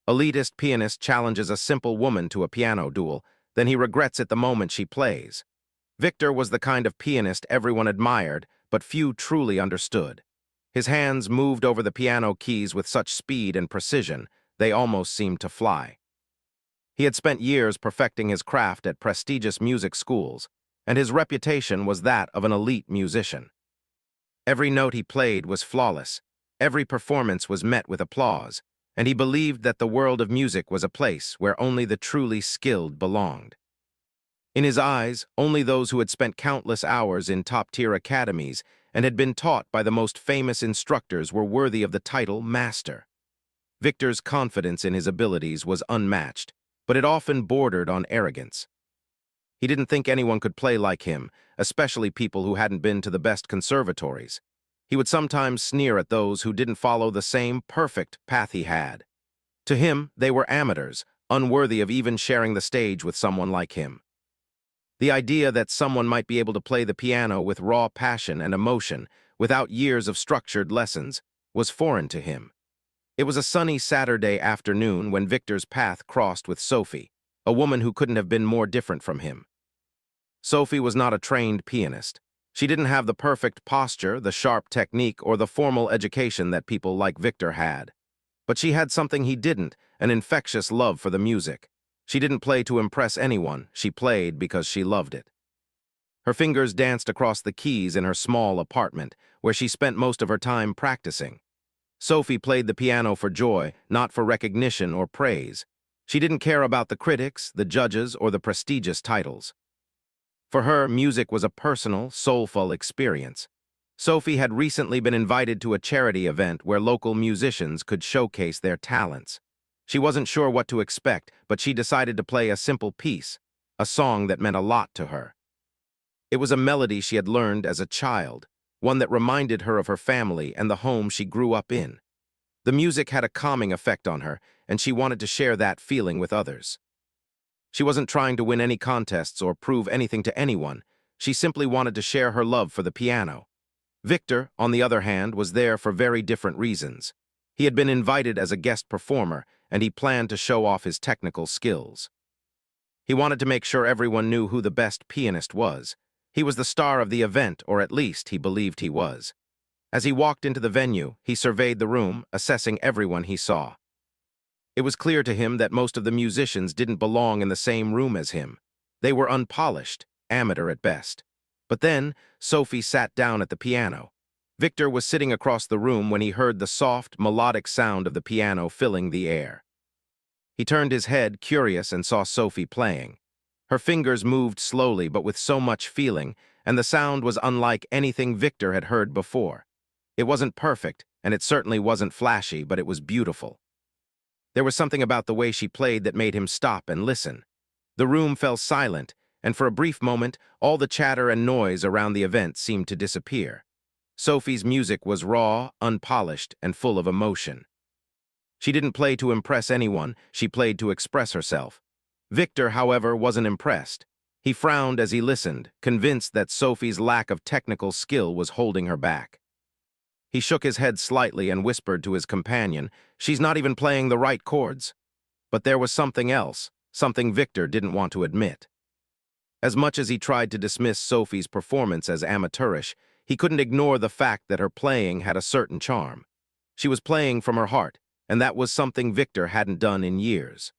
Elitist pianist challenges a simple woman to a piano duel, then he regrets it the moment she plays. Victor was the kind of pianist everyone admired, but few truly understood. His hands moved over the piano keys with such speed and precision, they almost seemed to fly. He had spent years perfecting his craft at prestigious music schools, and his reputation was that of an elite musician. Every note he played was flawless, every performance was met with applause, and he believed that the world of music was a place where only the truly skilled belonged. In his eyes, only those who had spent countless hours in top-tier academies and had been taught by the most famous instructors were worthy of the title master. Victor's confidence in his abilities was unmatched, but it often bordered on arrogance. He didn't think anyone could play like him, especially people who hadn't been to the best conservatories. He would sometimes sneer at those who didn't follow the same perfect path he had. To him, they were amateurs, unworthy of even sharing the stage with someone like him. The idea that someone might be able to play the piano with raw passion and emotion, without years of structured lessons, was foreign to him. It was a sunny Saturday afternoon when Victor's path crossed with Sophie, a woman who couldn't have been more different from him. Sophie was not a trained pianist. She didn't have the perfect posture, the sharp technique, or the formal education that people like Victor had. But she had something he didn't, an infectious love for the music. She didn't play to impress anyone, she played because she loved it. Her fingers danced across the keys in her small apartment, where she spent most of her time practicing. Sophie played the piano for joy, not for recognition or praise. She didn't care about the critics, the judges, or the prestigious titles. For her, music was a personal, soulful experience. Sophie had recently been invited to a charity event where local musicians could showcase their talents. She wasn't sure what to expect, but she decided to play a simple piece, a song that meant a lot to her. It was a melody she had learned as a child, one that reminded her of her family and the home she grew up in. The music had a calming effect on her, and she wanted to share that feeling with others. She wasn't trying to win any contests or prove anything to anyone. She simply wanted to share her love for the piano. Victor, on the other hand, was there for very different reasons. He had been invited as a guest performer, and he planned to show off his technical skills. He wanted to make sure everyone knew who the best pianist was. He was the star of the event, or at least he believed he was. As he walked into the venue, he surveyed the room, assessing everyone he saw. It was clear to him that most of the musicians didn't belong in the same room as him. They were unpolished, amateur at best. But then, Sophie sat down at the piano. Victor was sitting across the room when he heard the soft, melodic sound of the piano filling the air. He turned his head, curious, and saw Sophie playing. Her fingers moved slowly but with so much feeling, and the sound was unlike anything Victor had heard before. It wasn't perfect, and it certainly wasn't flashy, but it was beautiful. There was something about the way she played that made him stop and listen. The room fell silent, and for a brief moment, all the chatter and noise around the event seemed to disappear. Sophie's music was raw, unpolished, and full of emotion. She didn't play to impress anyone, she played to express herself. Victor, however, wasn't impressed. He frowned as he listened, convinced that Sophie's lack of technical skill was holding her back. He shook his head slightly and whispered to his companion, "She's not even playing the right chords." But there was something else, something Victor didn't want to admit. As much as he tried to dismiss Sophie's performance as amateurish, he couldn't ignore the fact that her playing had a certain charm. She was playing from her heart, and that was something Victor hadn't done in years.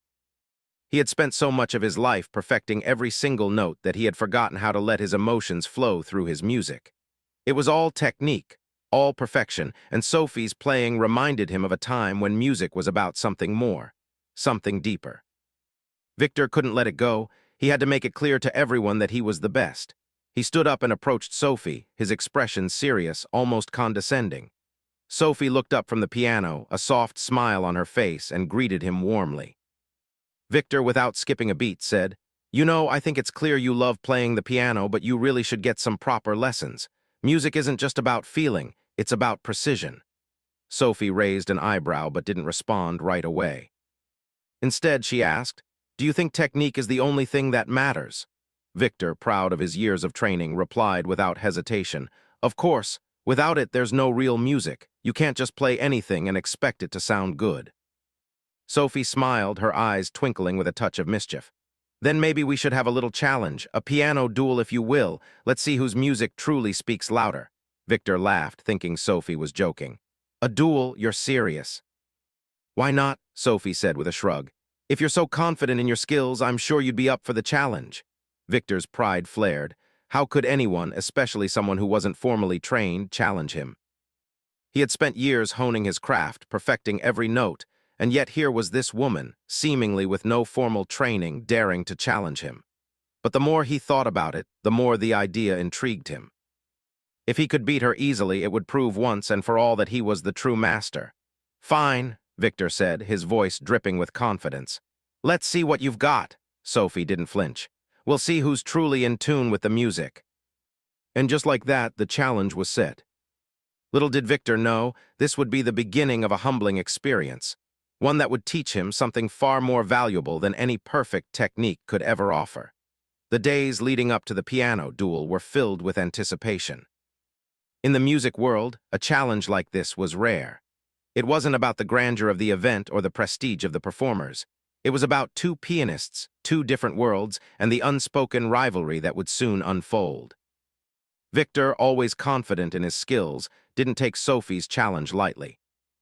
He had spent so much of his life perfecting every single note that he had forgotten how to let his emotions flow through his music. It was all technique, all perfection, and Sophie's playing reminded him of a time when music was about something more, something deeper. Victor couldn't let it go. He had to make it clear to everyone that he was the best. He stood up and approached Sophie, his expression serious, almost condescending. Sophie looked up from the piano, a soft smile on her face, and greeted him warmly. Victor, without skipping a beat, said, "You know, I think it's clear you love playing the piano, but you really should get some proper lessons. Music isn't just about feeling, it's about precision." Sophie raised an eyebrow but didn't respond right away. Instead, she asked, "Do you think technique is the only thing that matters?" Victor, proud of his years of training, replied without hesitation, "Of course, without it there's no real music. You can't just play anything and expect it to sound good." Sophie smiled, her eyes twinkling with a touch of mischief. Then maybe we should have a little challenge, a piano duel if you will. Let's see whose music truly speaks louder. Victor laughed, thinking Sophie was joking. A duel? You're serious. Why not? Sophie said with a shrug. If you're so confident in your skills, I'm sure you'd be up for the challenge. Victor's pride flared. How could anyone, especially someone who wasn't formally trained, challenge him? He had spent years honing his craft, perfecting every note, and yet here was this woman, seemingly with no formal training, daring to challenge him. But the more he thought about it, the more the idea intrigued him. If he could beat her easily, it would prove once and for all that he was the true master. Fine, Victor said, his voice dripping with confidence. Let's see what you've got. Sophie didn't flinch. We'll see who's truly in tune with the music. And just like that, the challenge was set. Little did Victor know, this would be the beginning of a humbling experience, one that would teach him something far more valuable than any perfect technique could ever offer. The days leading up to the piano duel were filled with anticipation. In the music world, a challenge like this was rare. It wasn't about the grandeur of the event or the prestige of the performers. It was about two pianists, two different worlds, and the unspoken rivalry that would soon unfold. Victor, always confident in his skills, didn't take Sophie's challenge lightly.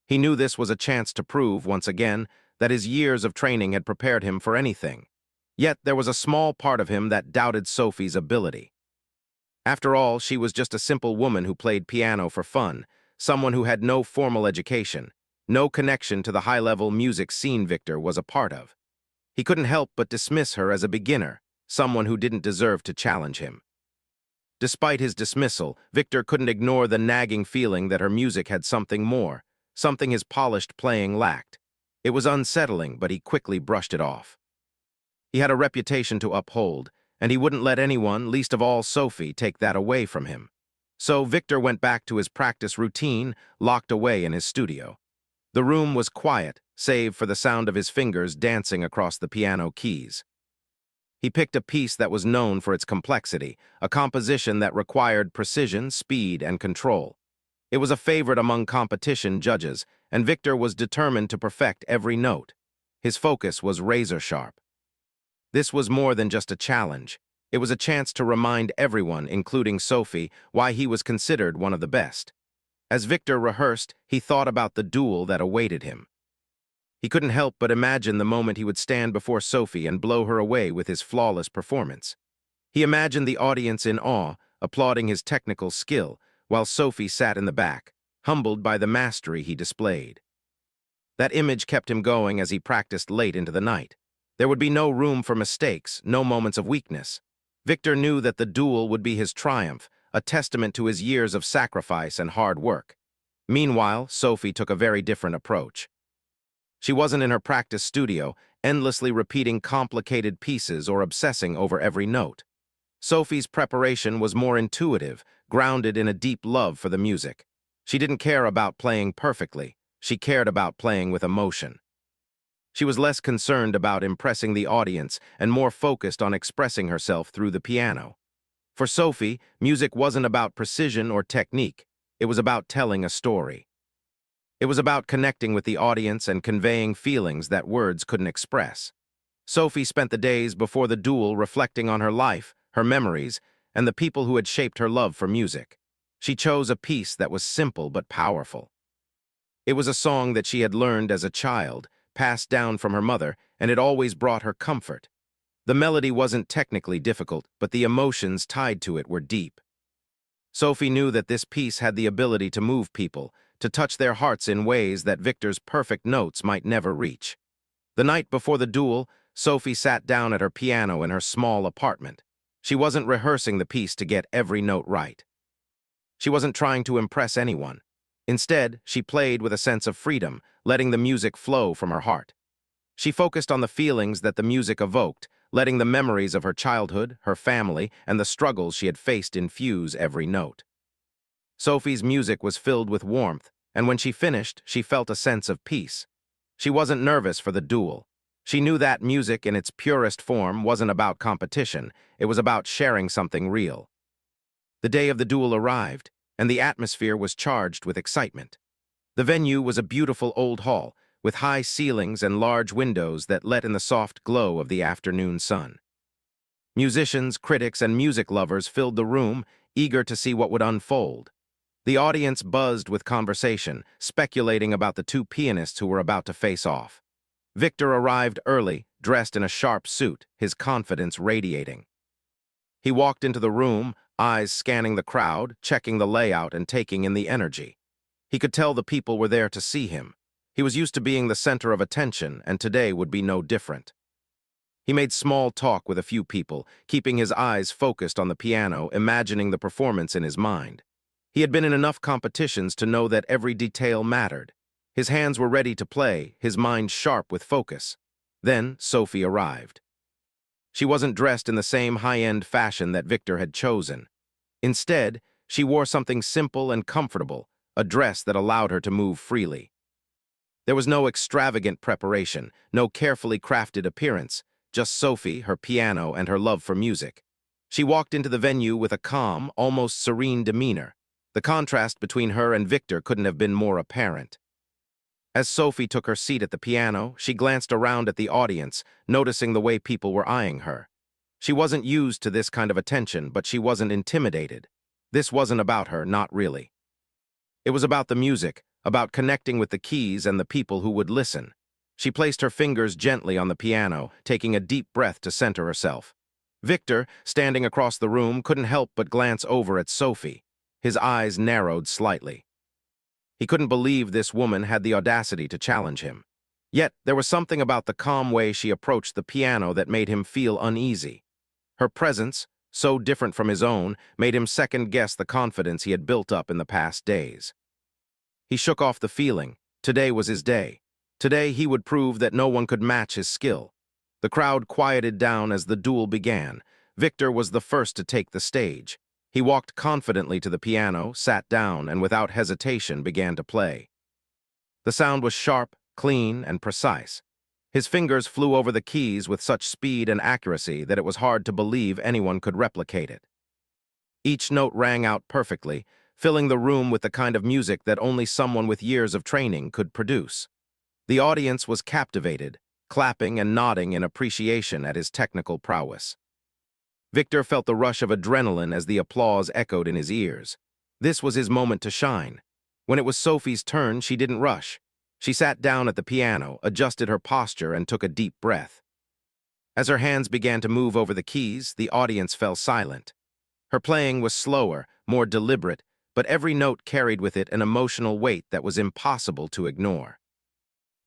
He knew this was a chance to prove, once again, that his years of training had prepared him for anything. Yet there was a small part of him that doubted Sophie's ability. After all, she was just a simple woman who played piano for fun, someone who had no formal education, no connection to the high-level music scene Victor was a part of. He couldn't help but dismiss her as a beginner, someone who didn't deserve to challenge him. Despite his dismissal, Victor couldn't ignore the nagging feeling that her music had something more, something his polished playing lacked. It was unsettling, but he quickly brushed it off. He had a reputation to uphold, and he wouldn't let anyone, least of all Sophie, take that away from him. So Victor went back to his practice routine, locked away in his studio. The room was quiet, save for the sound of his fingers dancing across the piano keys. He picked a piece that was known for its complexity, a composition that required precision, speed, and control. It was a favorite among competition judges, and Victor was determined to perfect every note. His focus was razor-sharp. This was more than just a challenge. It was a chance to remind everyone, including Sophie, why he was considered one of the best. As Victor rehearsed, he thought about the duel that awaited him. He couldn't help but imagine the moment he would stand before Sophie and blow her away with his flawless performance. He imagined the audience in awe, applauding his technical skill, while Sophie sat in the back, humbled by the mastery he displayed. That image kept him going as he practiced late into the night. There would be no room for mistakes, no moments of weakness. Victor knew that the duel would be his triumph, a testament to his years of sacrifice and hard work. Meanwhile, Sophie took a very different approach. She wasn't in her practice studio, endlessly repeating complicated pieces or obsessing over every note. Sophie's preparation was more intuitive, grounded in a deep love for the music. She didn't care about playing perfectly. She cared about playing with emotion. She was less concerned about impressing the audience and more focused on expressing herself through the piano. For Sophie, music wasn't about precision or technique. It was about telling a story. It was about connecting with the audience and conveying feelings that words couldn't express. Sophie spent the days before the duel reflecting on her life, her memories, and the people who had shaped her love for music. She chose a piece that was simple but powerful. It was a song that she had learned as a child, passed down from her mother, and it always brought her comfort. The melody wasn't technically difficult, but the emotions tied to it were deep. Sophie knew that this piece had the ability to move people, to touch their hearts in ways that Victor's perfect notes might never reach. The night before the duel, Sophie sat down at her piano in her small apartment. She wasn't rehearsing the piece to get every note right. She wasn't trying to impress anyone. Instead, she played with a sense of freedom, letting the music flow from her heart. She focused on the feelings that the music evoked, letting the memories of her childhood, her family, and the struggles she had faced infuse every note. Sophie's music was filled with warmth, and when she finished, she felt a sense of peace. She wasn't nervous for the duel. She knew that music in its purest form wasn't about competition, it was about sharing something real. The day of the duel arrived, and the atmosphere was charged with excitement. The venue was a beautiful old hall, with high ceilings and large windows that let in the soft glow of the afternoon sun. Musicians, critics, and music lovers filled the room, eager to see what would unfold. The audience buzzed with conversation, speculating about the two pianists who were about to face off. Victor arrived early, dressed in a sharp suit, his confidence radiating. He walked into the room, eyes scanning the crowd, checking the layout and taking in the energy. He could tell the people were there to see him. He was used to being the center of attention, and today would be no different. He made small talk with a few people, keeping his eyes focused on the piano, imagining the performance in his mind. He had been in enough competitions to know that every detail mattered. His hands were ready to play, his mind sharp with focus. Then Sophie arrived. She wasn't dressed in the same high-end fashion that Victor had chosen. Instead, she wore something simple and comfortable, a dress that allowed her to move freely. There was no extravagant preparation, no carefully crafted appearance, just Sophie, her piano, and her love for music. She walked into the venue with a calm, almost serene demeanor. The contrast between her and Victor couldn't have been more apparent. As Sophie took her seat at the piano, she glanced around at the audience, noticing the way people were eyeing her. She wasn't used to this kind of attention, but she wasn't intimidated. This wasn't about her, not really. It was about the music, about connecting with the keys and the people who would listen. She placed her fingers gently on the piano, taking a deep breath to center herself. Victor, standing across the room, couldn't help but glance over at Sophie. His eyes narrowed slightly. He couldn't believe this woman had the audacity to challenge him. Yet, there was something about the calm way she approached the piano that made him feel uneasy. Her presence, so different from his own, made him second-guess the confidence he had built up in the past days. He shook off the feeling. Today was his day. Today he would prove that no one could match his skill. The crowd quieted down as the duel began. Victor was the first to take the stage. He walked confidently to the piano, sat down, and without hesitation began to play. The sound was sharp, clean, and precise. His fingers flew over the keys with such speed and accuracy that it was hard to believe anyone could replicate it. Each note rang out perfectly, filling the room with the kind of music that only someone with years of training could produce. The audience was captivated, clapping and nodding in appreciation at his technical prowess. Victor felt the rush of adrenaline as the applause echoed in his ears. This was his moment to shine. When it was Sophie's turn, she didn't rush. She sat down at the piano, adjusted her posture, and took a deep breath. As her hands began to move over the keys, the audience fell silent. Her playing was slower, more deliberate, but every note carried with it an emotional weight that was impossible to ignore.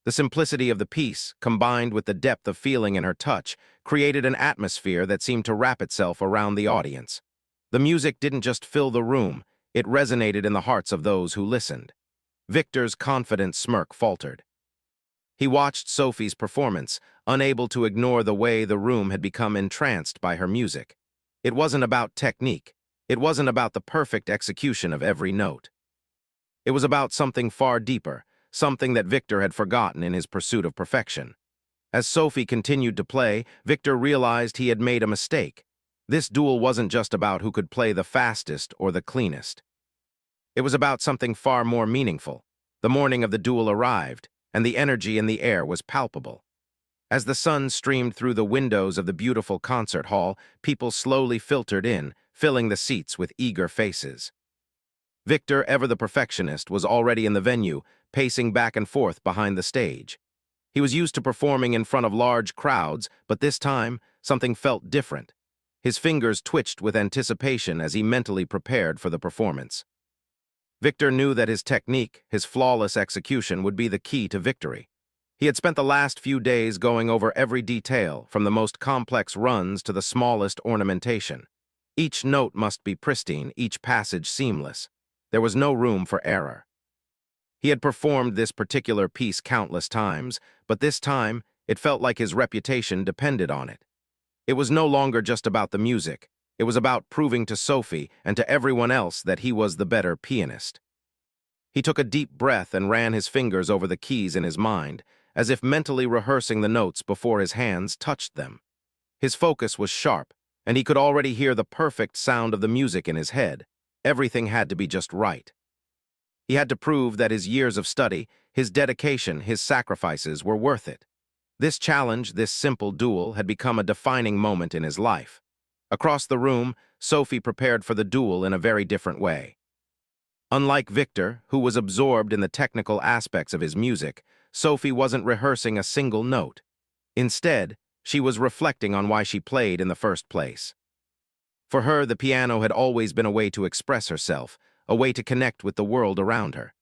The simplicity of the piece, combined with the depth of feeling in her touch, created an atmosphere that seemed to wrap itself around the audience. The music didn't just fill the room, it resonated in the hearts of those who listened. Victor's confident smirk faltered. He watched Sophie's performance, unable to ignore the way the room had become entranced by her music. It wasn't about technique. It wasn't about the perfect execution of every note. It was about something far deeper, something that Victor had forgotten in his pursuit of perfection. As Sophie continued to play, Victor realized he had made a mistake. This duel wasn't just about who could play the fastest or the cleanest. It was about something far more meaningful. The morning of the duel arrived, and the energy in the air was palpable. As the sun streamed through the windows of the beautiful concert hall, people slowly filtered in, filling the seats with eager faces. Victor, ever the perfectionist, was already in the venue, pacing back and forth behind the stage. He was used to performing in front of large crowds, but this time, something felt different. His fingers twitched with anticipation as he mentally prepared for the performance. Victor knew that his technique, his flawless execution, would be the key to victory. He had spent the last few days going over every detail, from the most complex runs to the smallest ornamentation. Each note must be pristine, each passage seamless. There was no room for error. He had performed this particular piece countless times, but this time, it felt like his reputation depended on it. It was no longer just about the music. It was about proving to Sophie and to everyone else that he was the better pianist. He took a deep breath and ran his fingers over the keys in his mind, as if mentally rehearsing the notes before his hands touched them. His focus was sharp, and he could already hear the perfect sound of the music in his head. Everything had to be just right. He had to prove that his years of study, His dedication, his sacrifices were worth it. This challenge, this simple duel, had become a defining moment in his life. Across the room, Sophie prepared for the duel in a very different way. Unlike Victor, who was absorbed in the technical aspects of his music, Sophie wasn't rehearsing a single note. Instead, she was reflecting on why she played in the first place. For her, the piano had always been a way to express herself, a way to connect with the world around her.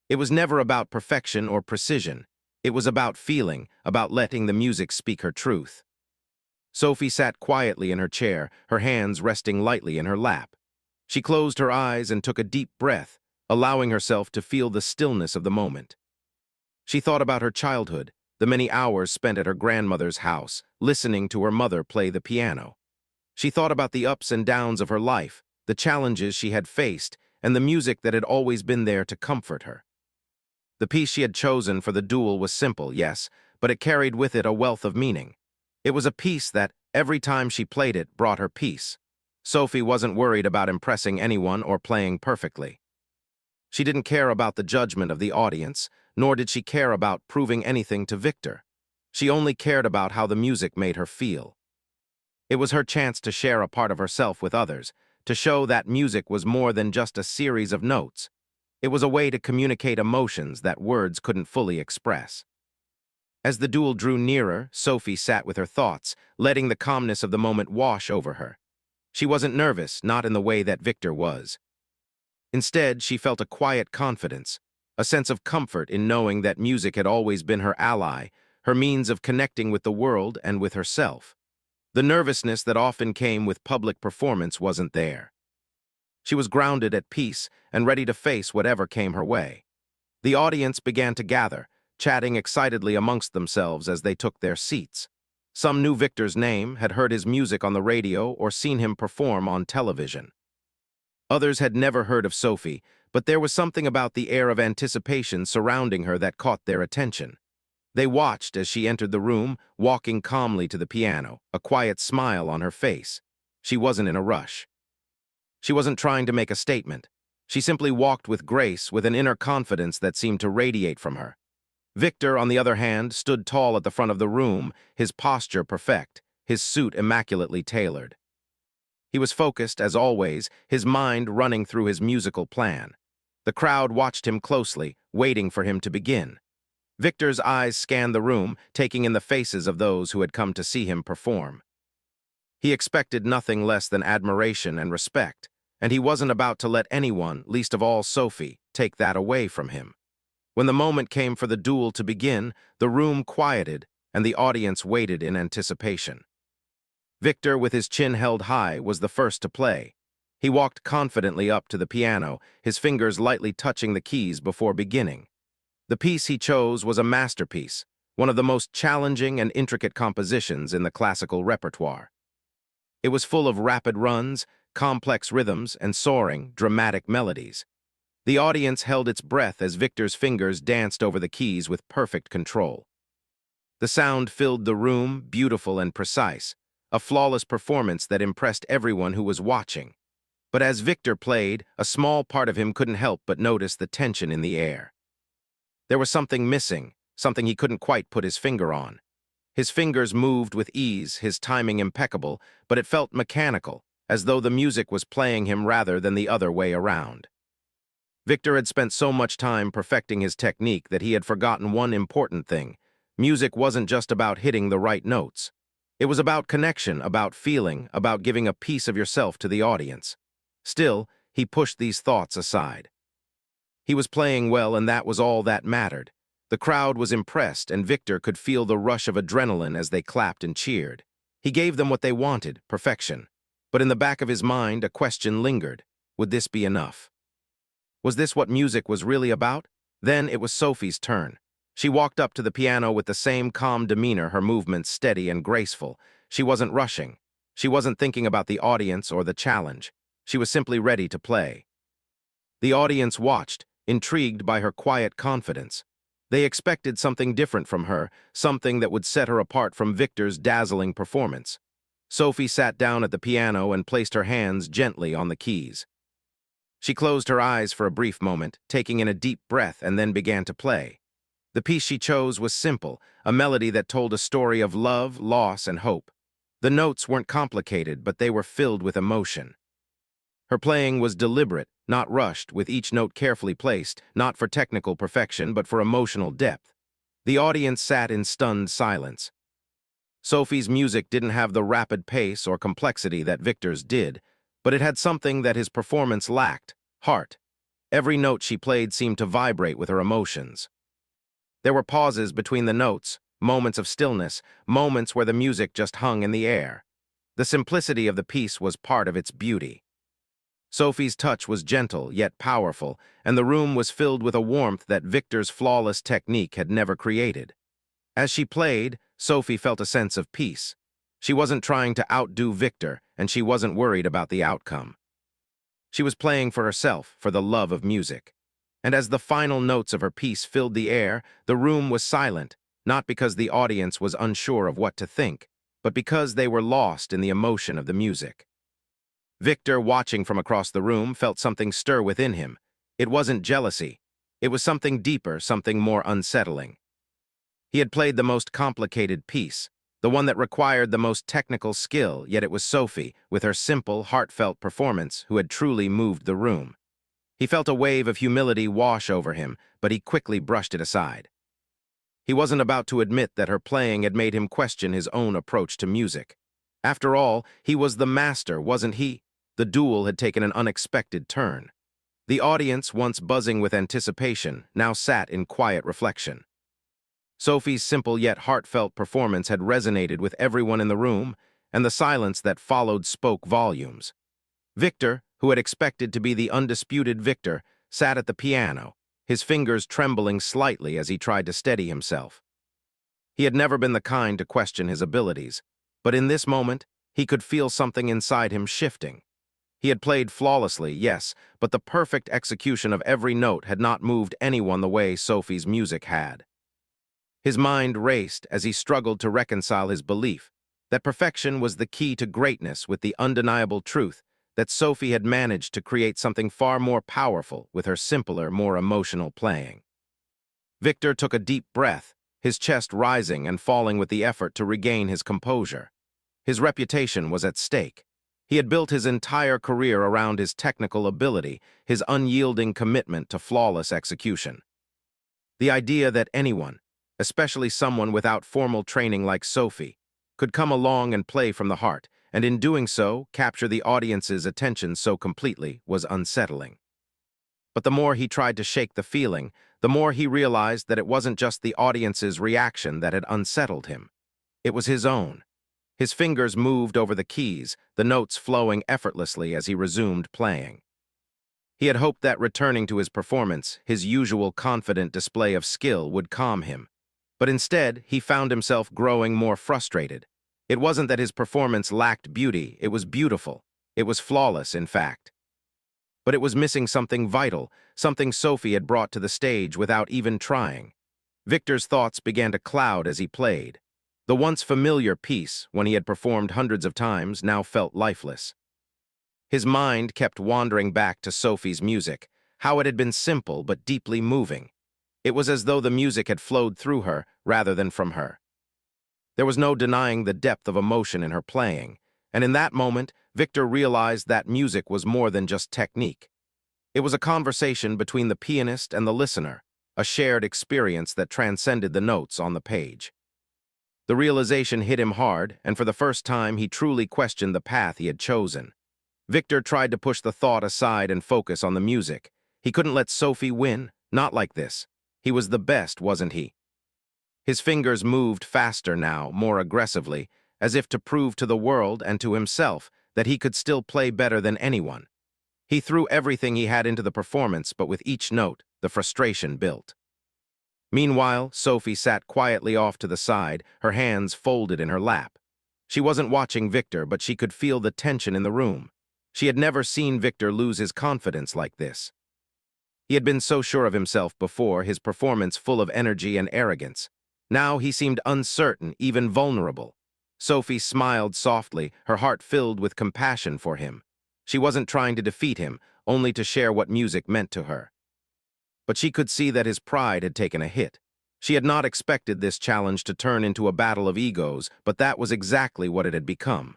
It was never about perfection or precision. It was about feeling, about letting the music speak her truth. Sophie sat quietly in her chair, her hands resting lightly in her lap. She closed her eyes and took a deep breath, allowing herself to feel the stillness of the moment. She thought about her childhood, the many hours spent at her grandmother's house, listening to her mother play the piano. She thought about the ups and downs of her life, the challenges she had faced, and the music that had always been there to comfort her. The piece she had chosen for the duel was simple, yes, but it carried with it a wealth of meaning. It was a piece that, every time she played it, brought her peace. Sophie wasn't worried about impressing anyone or playing perfectly. She didn't care about the judgment of the audience, nor did she care about proving anything to Victor. She only cared about how the music made her feel. It was her chance to share a part of herself with others, to show that music was more than just a series of notes. It was a way to communicate emotions that words couldn't fully express. As the duel drew nearer, Sophie sat with her thoughts, letting the calmness of the moment wash over her. She wasn't nervous, not in the way that Victor was. Instead, she felt a quiet confidence, a sense of comfort in knowing that music had always been her ally, her means of connecting with the world and with herself. The nervousness that often came with public performance wasn't there. She was grounded at peace and ready to face whatever came her way. The audience began to gather, chatting excitedly amongst themselves as they took their seats. Some knew Victor's name, had heard his music on the radio, or seen him perform on television. Others had never heard of Sophie, but there was something about the air of anticipation surrounding her that caught their attention. They watched as she entered the room, walking calmly to the piano, a quiet smile on her face. She wasn't in a rush. She wasn't trying to make a statement. She simply walked with grace, with an inner confidence that seemed to radiate from her. Victor, on the other hand, stood tall at the front of the room, his posture perfect, his suit immaculately tailored. He was focused, as always, his mind running through his musical plan. The crowd watched him closely, waiting for him to begin. Victor's eyes scanned the room, taking in the faces of those who had come to see him perform. He expected nothing less than admiration and respect, and he wasn't about to let anyone, least of all Sophie, take that away from him. When the moment came for the duel to begin, the room quieted, and the audience waited in anticipation. Victor, with his chin held high, was the first to play. He walked confidently up to the piano, his fingers lightly touching the keys before beginning. The piece he chose was a masterpiece, one of the most challenging and intricate compositions in the classical repertoire. It was full of rapid runs, complex rhythms, and soaring, dramatic melodies. The audience held its breath as Victor's fingers danced over the keys with perfect control. The sound filled the room, beautiful and precise, a flawless performance that impressed everyone who was watching. But as Victor played, a small part of him couldn't help but notice the tension in the air. There was something missing, something he couldn't quite put his finger on. His fingers moved with ease, his timing impeccable, but it felt mechanical, as though the music was playing him rather than the other way around. Victor had spent so much time perfecting his technique that he had forgotten one important thing. Music wasn't just about hitting the right notes. It was about connection, about feeling, about giving a piece of yourself to the audience. Still, he pushed these thoughts aside. He was playing well, and that was all that mattered. The crowd was impressed, and Victor could feel the rush of adrenaline as they clapped and cheered. He gave them what they wanted, perfection. But in the back of his mind, a question lingered. Would this be enough? Was this what music was really about? Then it was Sophie's turn. She walked up to the piano with the same calm demeanor, her movements steady and graceful. She wasn't rushing. She wasn't thinking about the audience or the challenge. She was simply ready to play. The audience watched, intrigued by her quiet confidence. They expected something different from her, something that would set her apart from Victor's dazzling performance. Sophie sat down at the piano and placed her hands gently on the keys. She closed her eyes for a brief moment, taking in a deep breath, and then began to play. The piece she chose was simple, a melody that told a story of love, loss, and hope. The notes weren't complicated, but they were filled with emotion. Her playing was deliberate, not rushed, with each note carefully placed, not for technical perfection, but for emotional depth. The audience sat in stunned silence. Sophie's music didn't have the rapid pace or complexity that Victor's did, but it had something that his performance lacked: heart. Every note she played seemed to vibrate with her emotions. There were pauses between the notes, moments of stillness, moments where the music just hung in the air. The simplicity of the piece was part of its beauty. Sophie's touch was gentle yet powerful, and the room was filled with a warmth that Victor's flawless technique had never created. As she played, Sophie felt a sense of peace. She wasn't trying to outdo Victor, and she wasn't worried about the outcome. She was playing for herself, for the love of music. And as the final notes of her piece filled the air, the room was silent, not because the audience was unsure of what to think, but because they were lost in the emotion of the music. Victor, watching from across the room, felt something stir within him. It wasn't jealousy. It was something deeper, something more unsettling. He had played the most complicated piece, the one that required the most technical skill, yet it was Sophie, with her simple, heartfelt performance, who had truly moved the room. He felt a wave of humility wash over him, but he quickly brushed it aside. He wasn't about to admit that her playing had made him question his own approach to music. After all, he was the master, wasn't he? The duel had taken an unexpected turn. The audience, once buzzing with anticipation, now sat in quiet reflection. Sophie's simple yet heartfelt performance had resonated with everyone in the room, and the silence that followed spoke volumes. Victor, who had expected to be the undisputed victor, sat at the piano, his fingers trembling slightly as he tried to steady himself. He had never been the kind to question his abilities, but in this moment, he could feel something inside him shifting. He had played flawlessly, yes, but the perfect execution of every note had not moved anyone the way Sophie's music had. His mind raced as he struggled to reconcile his belief that perfection was the key to greatness with the undeniable truth that Sophie had managed to create something far more powerful with her simpler, more emotional playing. Victor took a deep breath, his chest rising and falling with the effort to regain his composure. His reputation was at stake. He had built his entire career around his technical ability, his unyielding commitment to flawless execution. The idea that anyone, especially someone without formal training like Sophie, could come along and play from the heart, and in doing so, capture the audience's attention so completely, was unsettling. But the more he tried to shake the feeling, the more he realized that it wasn't just the audience's reaction that had unsettled him. It was his own. His fingers moved over the keys, the notes flowing effortlessly as he resumed playing. He had hoped that returning to his performance, his usual confident display of skill, would calm him. But instead, he found himself growing more frustrated. It wasn't that his performance lacked beauty, it was beautiful. It was flawless, in fact. But it was missing something vital, something Sophie had brought to the stage without even trying. Victor's thoughts began to cloud as he played. The once familiar piece, when he had performed hundreds of times, now felt lifeless. His mind kept wandering back to Sophie's music, how it had been simple but deeply moving. It was as though the music had flowed through her rather than from her. There was no denying the depth of emotion in her playing, and in that moment, Victor realized that music was more than just technique. It was a conversation between the pianist and the listener, a shared experience that transcended the notes on the page. The realization hit him hard, and for the first time he truly questioned the path he had chosen. Victor tried to push the thought aside and focus on the music. He couldn't let Sophie win, not like this. He was the best, wasn't he? His fingers moved faster now, more aggressively, as if to prove to the world and to himself that he could still play better than anyone. He threw everything he had into the performance, but with each note, the frustration built. Meanwhile, Sophie sat quietly off to the side, her hands folded in her lap. She wasn't watching Victor, but she could feel the tension in the room. She had never seen Victor lose his confidence like this. He had been so sure of himself before, his performance full of energy and arrogance. Now he seemed uncertain, even vulnerable. Sophie smiled softly, her heart filled with compassion for him. She wasn't trying to defeat him, only to share what music meant to her. But she could see that his pride had taken a hit. She had not expected this challenge to turn into a battle of egos, but that was exactly what it had become.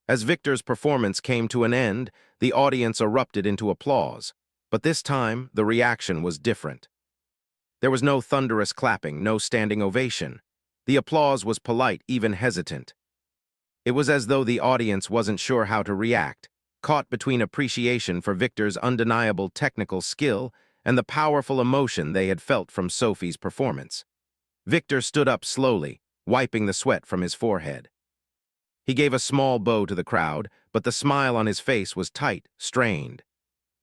As Victor's performance came to an end, the audience erupted into applause. But this time, the reaction was different. There was no thunderous clapping, no standing ovation. The applause was polite, even hesitant. It was as though the audience wasn't sure how to react, caught between appreciation for Victor's undeniable technical skill and the powerful emotion they had felt from Sophie's performance. Victor stood up slowly, wiping the sweat from his forehead. He gave a small bow to the crowd, but the smile on his face was tight, strained.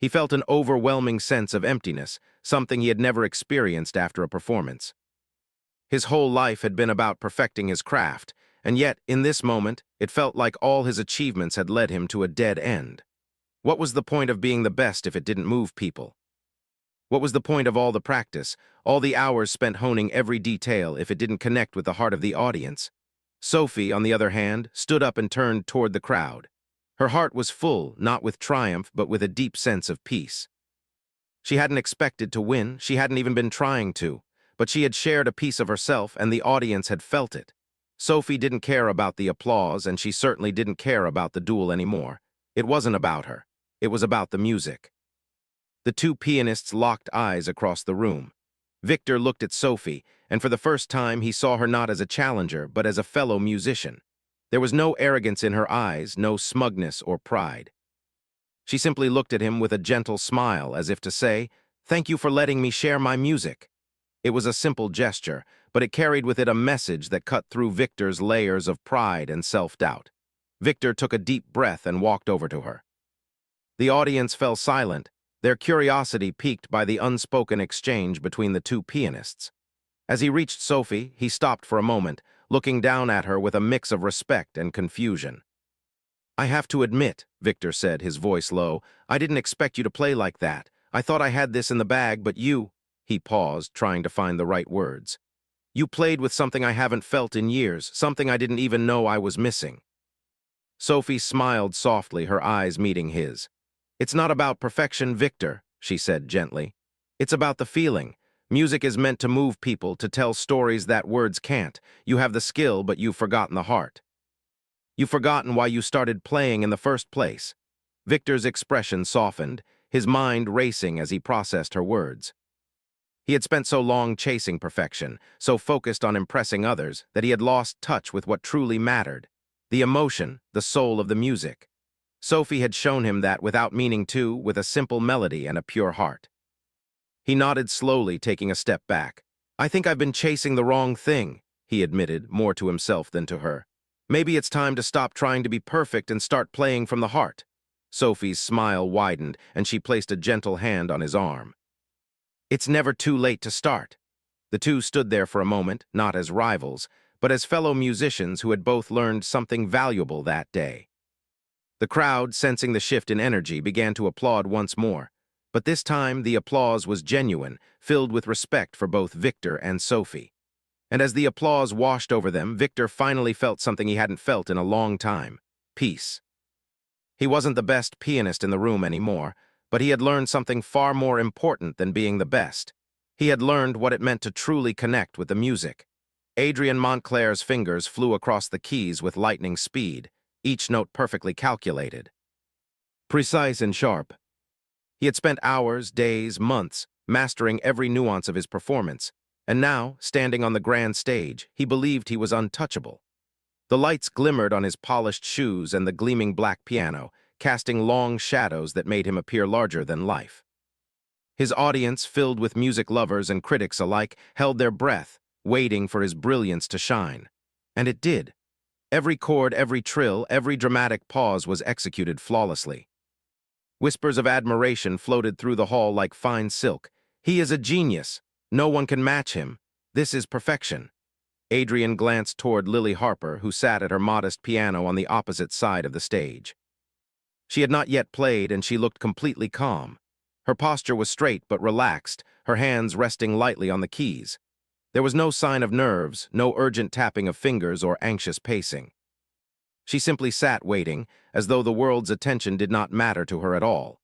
He felt an overwhelming sense of emptiness, something he had never experienced after a performance. His whole life had been about perfecting his craft, and yet, in this moment, it felt like all his achievements had led him to a dead end. What was the point of being the best if it didn't move people? What was the point of all the practice, all the hours spent honing every detail if it didn't connect with the heart of the audience? Sophie, on the other hand, stood up and turned toward the crowd. Her heart was full, not with triumph, but with a deep sense of peace. She hadn't expected to win, she hadn't even been trying to, but she had shared a piece of herself and the audience had felt it. Sophie didn't care about the applause, and she certainly didn't care about the duel anymore. It wasn't about her. It was about the music. The two pianists locked eyes across the room. Victor looked at Sophie, and for the first time he saw her not as a challenger, but as a fellow musician. There was no arrogance in her eyes, no smugness or pride. She simply looked at him with a gentle smile, as if to say, "Thank you for letting me share my music." It was a simple gesture, but it carried with it a message that cut through Victor's layers of pride and self-doubt. Victor took a deep breath and walked over to her. The audience fell silent, their curiosity piqued by the unspoken exchange between the two pianists. As he reached Sophie, he stopped for a moment, looking down at her with a mix of respect and confusion. "I have to admit," Victor said, his voice low, "I didn't expect you to play like that. I thought I had this in the bag, but you—" He paused, trying to find the right words. "You played with something I haven't felt in years, something I didn't even know I was missing." Sophie smiled softly, her eyes meeting his. "It's not about perfection, Victor," she said gently. "It's about the feeling. Music is meant to move people, to tell stories that words can't. You have the skill, but you've forgotten the heart. You've forgotten why you started playing in the first place." Victor's expression softened, his mind racing as he processed her words. He had spent so long chasing perfection, so focused on impressing others, that he had lost touch with what truly mattered: the emotion, the soul of the music. Sophie had shown him that without meaning to, with a simple melody and a pure heart. He nodded slowly, taking a step back. "I think I've been chasing the wrong thing," he admitted, more to himself than to her. "Maybe it's time to stop trying to be perfect and start playing from the heart." Sophie's smile widened, and she placed a gentle hand on his arm. "It's never too late to start." The two stood there for a moment, not as rivals, but as fellow musicians who had both learned something valuable that day. The crowd, sensing the shift in energy, began to applaud once more. But this time, the applause was genuine, filled with respect for both Victor and Sophie. And as the applause washed over them, Victor finally felt something he hadn't felt in a long time: peace. He wasn't the best pianist in the room anymore, but he had learned something far more important than being the best. He had learned what it meant to truly connect with the music. Adrian Montclair's fingers flew across the keys with lightning speed, each note perfectly calculated, precise and sharp. He had spent hours, days, months, mastering every nuance of his performance, and now, standing on the grand stage, he believed he was untouchable. The lights glimmered on his polished shoes and the gleaming black piano, casting long shadows that made him appear larger than life. His audience, filled with music lovers and critics alike, held their breath, waiting for his brilliance to shine. And it did. Every chord, every trill, every dramatic pause was executed flawlessly. Whispers of admiration floated through the hall like fine silk. "He is a genius. No one can match him. This is perfection." Adrian glanced toward Lily Harper, who sat at her modest piano on the opposite side of the stage. She had not yet played, and she looked completely calm. Her posture was straight but relaxed, her hands resting lightly on the keys. There was no sign of nerves, no urgent tapping of fingers or anxious pacing. She simply sat waiting, as though the world's attention did not matter to her at all.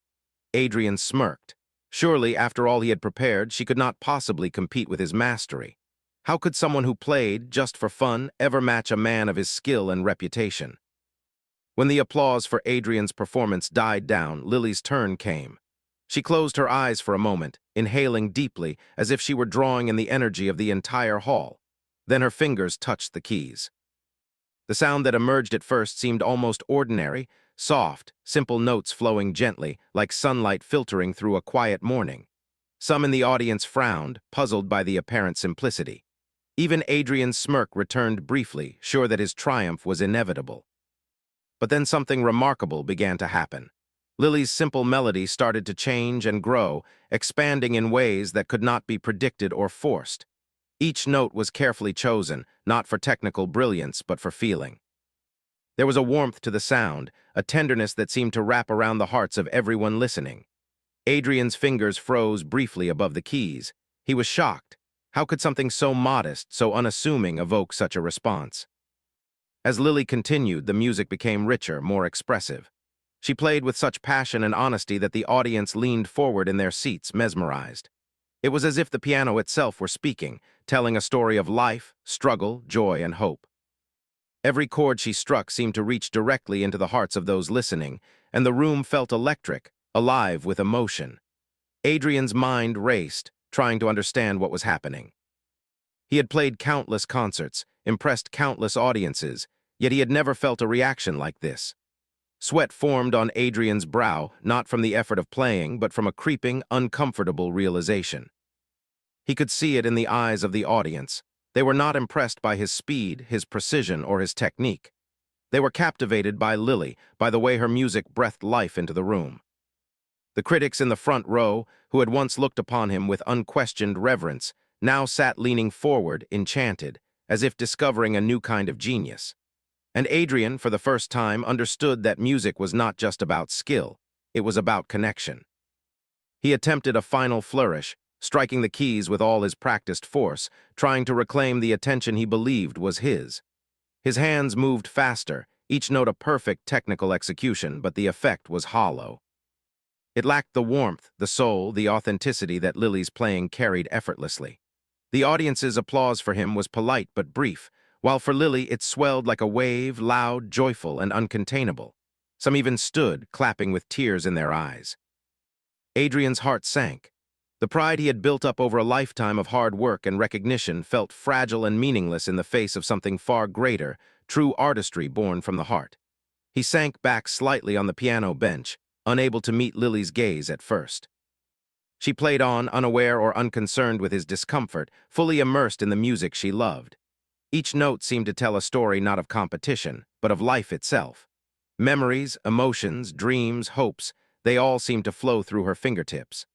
Adrian smirked. Surely, after all he had prepared, she could not possibly compete with his mastery. How could someone who played, just for fun, ever match a man of his skill and reputation? When the applause for Adrian's performance died down, Lily's turn came. She closed her eyes for a moment, inhaling deeply, as if she were drawing in the energy of the entire hall. Then her fingers touched the keys. The sound that emerged at first seemed almost ordinary, soft, simple notes flowing gently, like sunlight filtering through a quiet morning. Some in the audience frowned, puzzled by the apparent simplicity. Even Adrian's smirk returned briefly, sure that his triumph was inevitable. But then something remarkable began to happen. Lily's simple melody started to change and grow, expanding in ways that could not be predicted or forced. Each note was carefully chosen, not for technical brilliance, but for feeling. There was a warmth to the sound, a tenderness that seemed to wrap around the hearts of everyone listening. Adrian's fingers froze briefly above the keys. He was shocked. How could something so modest, so unassuming, evoke such a response? As Lily continued, the music became richer, more expressive. She played with such passion and honesty that the audience leaned forward in their seats, mesmerized. It was as if the piano itself were speaking, telling a story of life, struggle, joy, and hope. Every chord she struck seemed to reach directly into the hearts of those listening, and the room felt electric, alive with emotion. Adrian's mind raced, trying to understand what was happening. He had played countless concerts, impressed countless audiences, yet he had never felt a reaction like this. Sweat formed on Adrian's brow, not from the effort of playing, but from a creeping, uncomfortable realization. He could see it in the eyes of the audience. They were not impressed by his speed, his precision, or his technique. They were captivated by Lily, by the way her music breathed life into the room. The critics in the front row, who had once looked upon him with unquestioned reverence, now sat leaning forward, enchanted, as if discovering a new kind of genius. And Adrian, for the first time, understood that music was not just about skill, it was about connection. He attempted a final flourish, striking the keys with all his practiced force, trying to reclaim the attention he believed was his. His hands moved faster, each note a perfect technical execution, but the effect was hollow. It lacked the warmth, the soul, the authenticity that Lily's playing carried effortlessly. The audience's applause for him was polite but brief, while for Lily it swelled like a wave, loud, joyful, and uncontainable. Some even stood, clapping with tears in their eyes. Adrian's heart sank. The pride he had built up over a lifetime of hard work and recognition felt fragile and meaningless in the face of something far greater, true artistry born from the heart. He sank back slightly on the piano bench, unable to meet Lily's gaze at first. She played on, unaware or unconcerned with his discomfort, fully immersed in the music she loved. Each note seemed to tell a story not of competition, but of life itself. Memories, emotions, dreams, hopes, they all seemed to flow through her fingertips.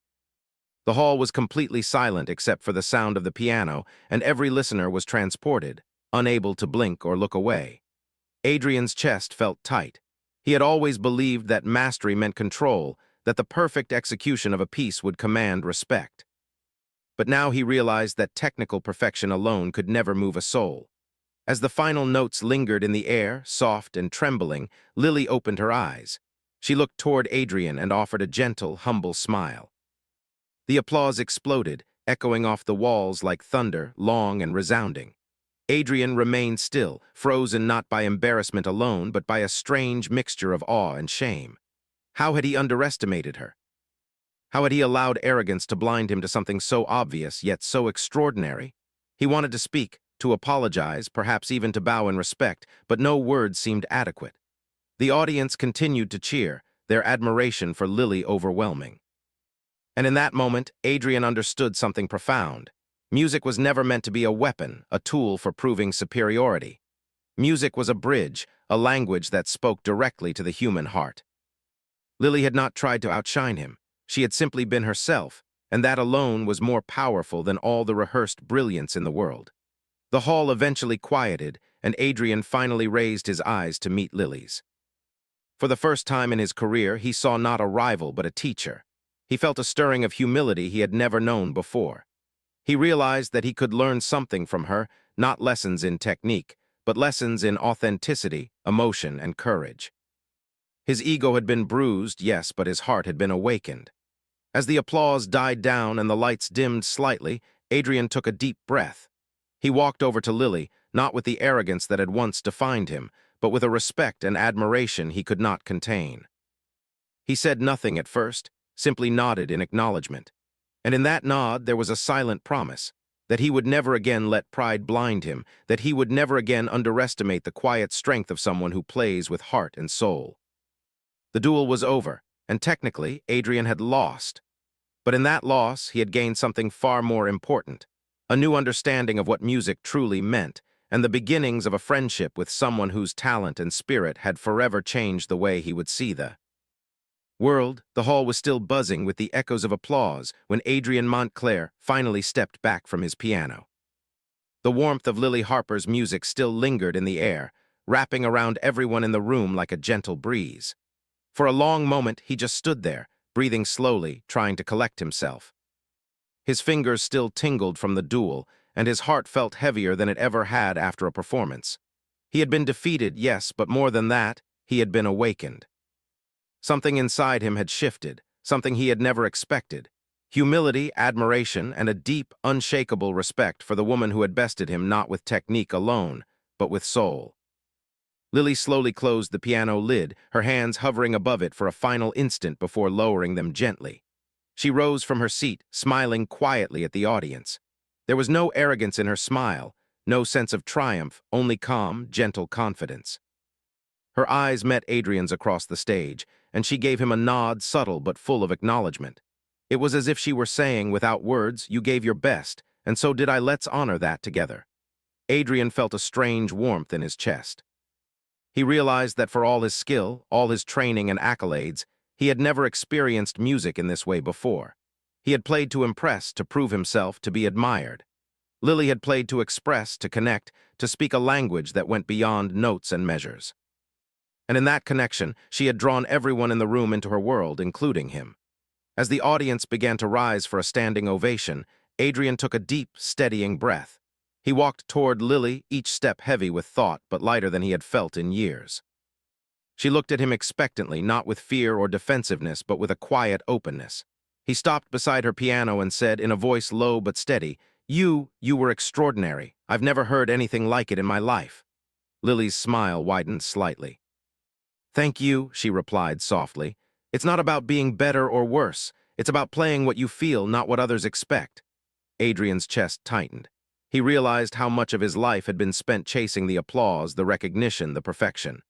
The hall was completely silent except for the sound of the piano, and every listener was transported, unable to blink or look away. Adrian's chest felt tight. He had always believed that mastery meant control, that the perfect execution of a piece would command respect. But now he realized that technical perfection alone could never move a soul. As the final notes lingered in the air, soft and trembling, Lily opened her eyes. She looked toward Adrian and offered a gentle, humble smile. The applause exploded, echoing off the walls like thunder, long and resounding. Adrian remained still, frozen not by embarrassment alone, but by a strange mixture of awe and shame. How had he underestimated her? How had he allowed arrogance to blind him to something so obvious, yet so extraordinary? He wanted to speak, to apologize, perhaps even to bow in respect, but no words seemed adequate. The audience continued to cheer, their admiration for Lily overwhelming. And in that moment, Adrian understood something profound. Music was never meant to be a weapon, a tool for proving superiority. Music was a bridge, a language that spoke directly to the human heart. Lily had not tried to outshine him. She had simply been herself, and that alone was more powerful than all the rehearsed brilliance in the world. The hall eventually quieted, and Adrian finally raised his eyes to meet Lily's. For the first time in his career, he saw not a rival but a teacher. He felt a stirring of humility he had never known before. He realized that he could learn something from her, not lessons in technique, but lessons in authenticity, emotion, and courage. His ego had been bruised, yes, but his heart had been awakened. As the applause died down and the lights dimmed slightly, Adrian took a deep breath. He walked over to Lily, not with the arrogance that had once defined him, but with a respect and admiration he could not contain. He said nothing at first, simply nodded in acknowledgement. And in that nod there was a silent promise that he would never again let pride blind him, that he would never again underestimate the quiet strength of someone who plays with heart and soul. The duel was over, and technically, Adrian had lost. But in that loss, he had gained something far more important, a new understanding of what music truly meant, and the beginnings of a friendship with someone whose talent and spirit had forever changed the way he would see the world. The hall was still buzzing with the echoes of applause when Adrian Montclair finally stepped back from his piano. The warmth of Lily Harper's music still lingered in the air, wrapping around everyone in the room like a gentle breeze. For a long moment, he just stood there, breathing slowly, trying to collect himself. His fingers still tingled from the duel, and his heart felt heavier than it ever had after a performance. He had been defeated, yes, but more than that, he had been awakened. Something inside him had shifted, something he had never expected. Humility, admiration, and a deep, unshakable respect for the woman who had bested him not with technique alone, but with soul. Lily slowly closed the piano lid, her hands hovering above it for a final instant before lowering them gently. She rose from her seat, smiling quietly at the audience. There was no arrogance in her smile, no sense of triumph, only calm, gentle confidence. Her eyes met Adrian's across the stage, and she gave him a nod subtle but full of acknowledgement. It was as if she were saying, without words, "You gave your best, and so did I. Let's honor that together." Adrian felt a strange warmth in his chest. He realized that for all his skill, all his training and accolades, he had never experienced music in this way before. He had played to impress, to prove himself, to be admired. Lily had played to express, to connect, to speak a language that went beyond notes and measures. And in that connection, she had drawn everyone in the room into her world, including him. As the audience began to rise for a standing ovation, Adrian took a deep, steadying breath. He walked toward Lily, each step heavy with thought but lighter than he had felt in years. She looked at him expectantly, not with fear or defensiveness, but with a quiet openness. He stopped beside her piano and said, in a voice low but steady, You were extraordinary. I've never heard anything like it in my life." Lily's smile widened slightly. "Thank you," she replied softly. "It's not about being better or worse. It's about playing what you feel, not what others expect." Adrian's chest tightened. He realized how much of his life had been spent chasing the applause, the recognition, the perfection.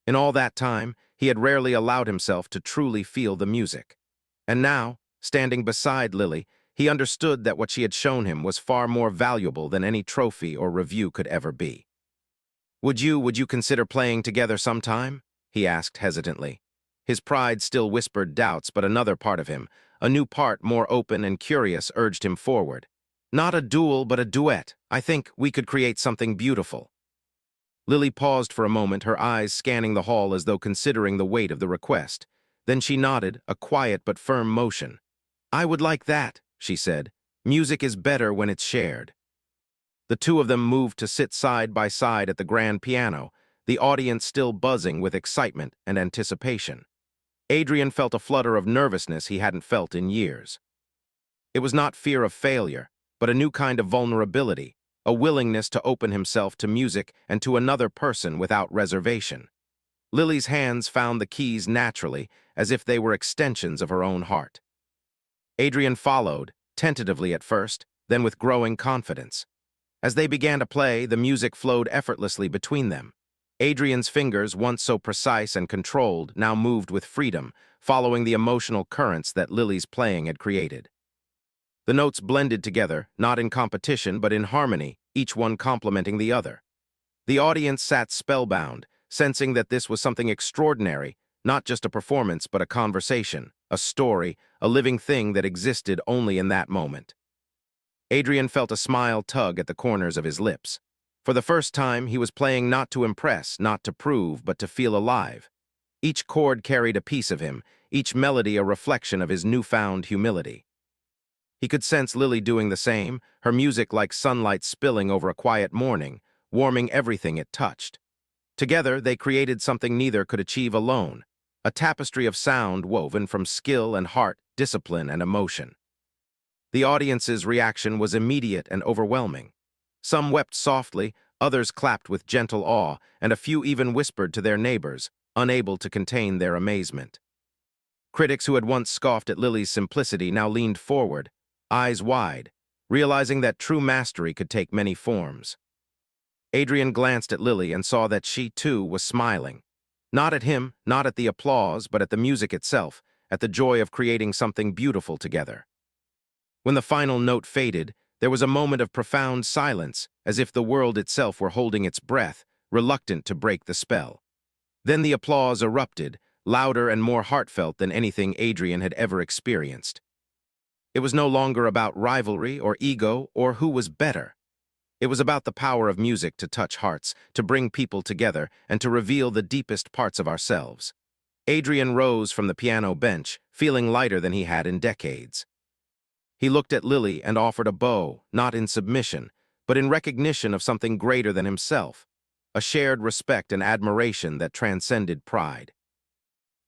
In all that time, he had rarely allowed himself to truly feel the music. And now, standing beside Lily, he understood that what she had shown him was far more valuable than any trophy or review could ever be. Would you consider playing together sometime?" he asked hesitantly. His pride still whispered doubts, but another part of him, a new part more open and curious, urged him forward. "Not a duel, but a duet. I think we could create something beautiful." Lily paused for a moment, her eyes scanning the hall as though considering the weight of the request. Then she nodded, a quiet but firm motion. "I would like that," she said. "Music is better when it's shared." The two of them moved to sit side by side at the grand piano, the audience still buzzing with excitement and anticipation. Adrian felt a flutter of nervousness he hadn't felt in years. It was not fear of failure, but a new kind of vulnerability, a willingness to open himself to music and to another person without reservation. Lily's hands found the keys naturally, as if they were extensions of her own heart. Adrian followed, tentatively at first, then with growing confidence. As they began to play, the music flowed effortlessly between them. Adrian's fingers, once so precise and controlled, now moved with freedom, following the emotional currents that Lily's playing had created. The notes blended together, not in competition but in harmony, each one complementing the other. The audience sat spellbound, sensing that this was something extraordinary, not just a performance but a conversation, a story, a living thing that existed only in that moment. Adrian felt a smile tug at the corners of his lips. For the first time, he was playing not to impress, not to prove, but to feel alive. Each chord carried a piece of him, each melody a reflection of his newfound humility. He could sense Lily doing the same, her music like sunlight spilling over a quiet morning, warming everything it touched. Together, they created something neither could achieve alone, a tapestry of sound woven from skill and heart, discipline and emotion. The audience's reaction was immediate and overwhelming. Some wept softly, others clapped with gentle awe, and a few even whispered to their neighbors, unable to contain their amazement. Critics who had once scoffed at Lily's simplicity now leaned forward, eyes wide, realizing that true mastery could take many forms. Adrian glanced at Lily and saw that she, too, was smiling. Not at him, not at the applause, but at the music itself, at the joy of creating something beautiful together. When the final note faded, there was a moment of profound silence, as if the world itself were holding its breath, reluctant to break the spell. Then the applause erupted, louder and more heartfelt than anything Adrian had ever experienced. It was no longer about rivalry or ego or who was better. It was about the power of music to touch hearts, to bring people together, and to reveal the deepest parts of ourselves. Adrian rose from the piano bench, feeling lighter than he had in decades. He looked at Lily and offered a bow, not in submission, but in recognition of something greater than himself, a shared respect and admiration that transcended pride.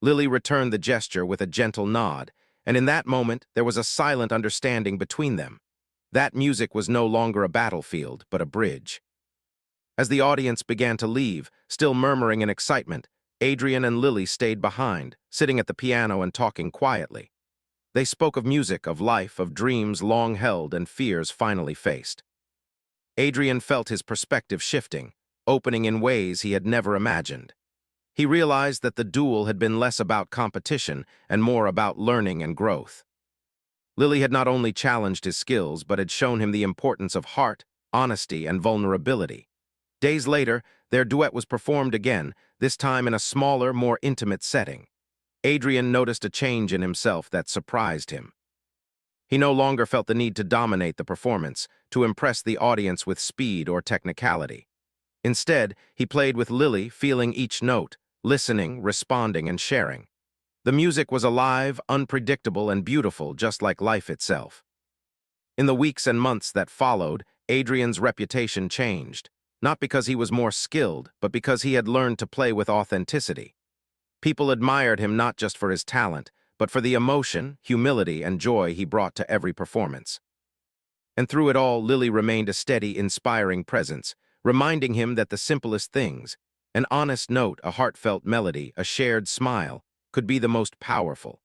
Lily returned the gesture with a gentle nod, and in that moment there was a silent understanding between them. That music was no longer a battlefield, but a bridge. As the audience began to leave, still murmuring in excitement, Adrian and Lily stayed behind, sitting at the piano and talking quietly. They spoke of music, of life, of dreams long held and fears finally faced. Adrian felt his perspective shifting, opening in ways he had never imagined. He realized that the duel had been less about competition and more about learning and growth. Lily had not only challenged his skills, but had shown him the importance of heart, honesty, and vulnerability. Days later, their duet was performed again, this time in a smaller, more intimate setting. Adrian noticed a change in himself that surprised him. He no longer felt the need to dominate the performance, to impress the audience with speed or technicality. Instead, he played with Lily, feeling each note, listening, responding, and sharing. The music was alive, unpredictable, and beautiful, just like life itself. In the weeks and months that followed, Adrian's reputation changed, not because he was more skilled, but because he had learned to play with authenticity. People admired him not just for his talent, but for the emotion, humility, and joy he brought to every performance. And through it all, Lily remained a steady, inspiring presence, reminding him that the simplest things, an honest note, a heartfelt melody, a shared smile, could be the most powerful.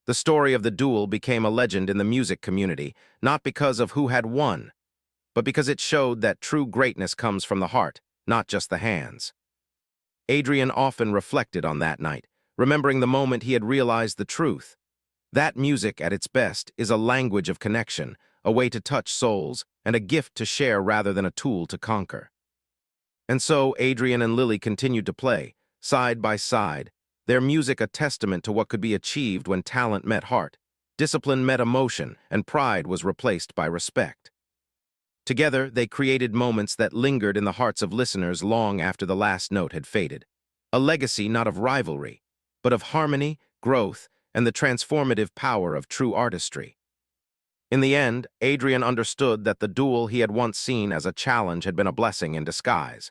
The story of the duel became a legend in the music community, not because of who had won, but because it showed that true greatness comes from the heart, not just the hands. Adrian often reflected on that night, remembering the moment he had realized the truth. That music, at its best, is a language of connection, a way to touch souls, and a gift to share rather than a tool to conquer. And so Adrian and Lily continued to play, side by side, their music a testament to what could be achieved when talent met heart, discipline met emotion, and pride was replaced by respect. Together, they created moments that lingered in the hearts of listeners long after the last note had faded. A legacy not of rivalry, but of harmony, growth, and the transformative power of true artistry. In the end, Adrian understood that the duel he had once seen as a challenge had been a blessing in disguise.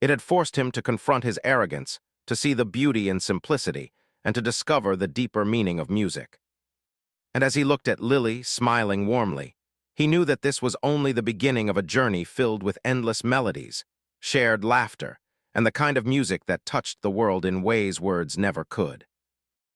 It had forced him to confront his arrogance, to see the beauty in simplicity, and to discover the deeper meaning of music. And as he looked at Lily, smiling warmly, he knew that this was only the beginning of a journey filled with endless melodies, shared laughter, and the kind of music that touched the world in ways words never could.